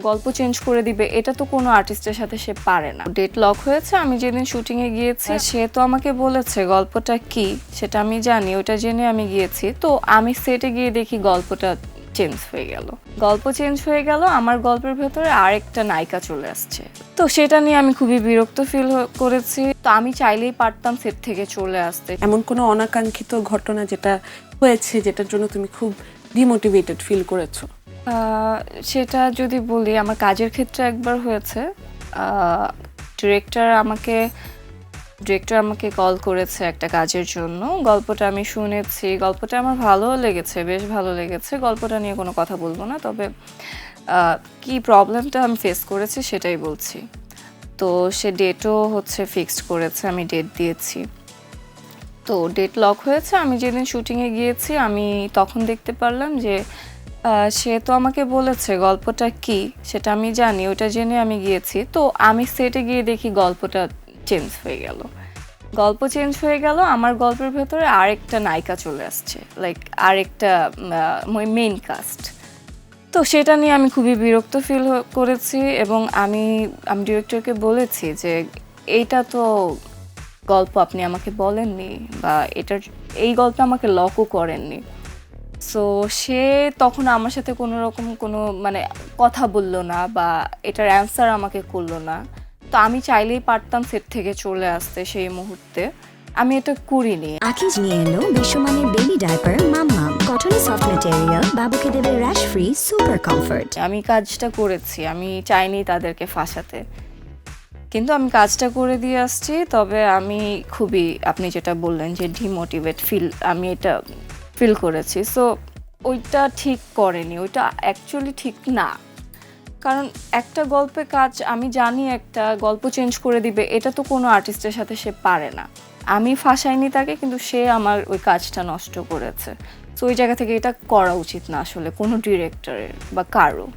গল্প চেঞ্জ করে দিবে, এটা তো কোনো আর্টিস্টের সাথে সে পারে না। ডেট লক হয়েছে, আমি যেদিন শুটিংয়ে গিয়েছি সে তো আমাকে বলেছে গল্পটা কি সেটা আমি জানি, ওটা জেনে আমি গিয়েছি। তো আমি সেটে গিয়ে দেখি গল্পটা চেঞ্জ হয়ে গেল। গল্প চেঞ্জ হয়ে গেল, আমার গল্পের ভেতরে আরেকটা নায়িকা চলে আসছে। তো সেটা নিয়ে আমি খুবই বিরক্ত ফিল করেছি। তো আমি চাইলেই পারতাম সেট থেকে চলে আসতে। এমন কোনো অনাকাঙ্ক্ষিত ঘটনা যেটা হয়েছে যেটার জন্য তুমি খুব ডিমোটিভেটেড ফিল করেছো? সেটা যদি বলি, আমার কাজের ক্ষেত্রে একবার হয়েছে। ডিরেক্টর আমাকে কল করেছে একটা কাজের জন্য। গল্পটা আমি শুনেছি, গল্পটা আমার ভালো লেগেছে, বেশ ভালো লেগেছে। গল্পটা নিয়ে কোনো কথা বলবো না, তবে কি প্রবলেমটা আমি ফেস করেছি সেটাই বলছি। তো সে ডেটও হচ্ছে ফিক্সড করেছে, আমি ডেট দিয়েছি। তো ডেট লক হয়েছে, আমি যেদিন শুটিংয়ে গিয়েছি আমি তখন দেখতে পারলাম যে সে তো আমাকে বলেছে গল্পটা কি সেটা আমি জানি, ওটা জেনে আমি গিয়েছি। তো আমি সেটে গিয়ে দেখি গল্পটা চেঞ্জ হয়ে গেল। গল্প চেঞ্জ হয়ে গেল, আমার গল্পের ভেতরে আরেকটা নায়িকা চলে আসছে, লাইক আরেকটা মেইন কাস্ট। তো সেটা নিয়ে আমি খুবই বিরক্ত ফিল করেছি এবং আমি ডিরেক্টরকে বলেছি যে এইটা তো গল্প আপনি আমাকে বলেননি, বা এই গল্প আমাকে লকও করেননি। সো সে তখন আমার সাথে কোনো রকম কোনো কথা বললো না, বা এটার অ্যান্সার আমাকে করলো না। তো আমি চাইলেই পারতাম সেট থেকে চলে আসতে সেই মুহূর্তে, আমি এটা করিনি। আকিজ নিয়ে এলো বিশ্বমানের বেবি ডায়াপার মাম্মাম, কটনের সফট ম্যাটেরিয়াল, বাবুকে দেবে র্যাশ ফ্রি সুপার কমফর্ট। আমি কাজটা করেছি, আমি চাইনি তাদেরকে ফাঁসাতে, কিন্তু আমি কাজটা করে দিয়ে আসছি। তবে আমি খুবই, আপনি যেটা বললেন যে ডিমোটিভেট আমি এটা ফিল করেছি। সো ওইটা ঠিক করেনি, ওইটা অ্যাকচুয়ালি ঠিক না। কারণ একটা গল্পে কাজ, আমি জানি একটা গল্প চেঞ্জ করে দিবে, এটা তো কোনো আর্টিস্টের সাথে সে পারে না। আমি ফাঁসাইনি তাকে, কিন্তু সে আমার ওই কাজটা নষ্ট করেছে। সো ওই জায়গা থেকে এটা করা উচিত না আসলে কোনো ডিরেক্টরের বা কারো।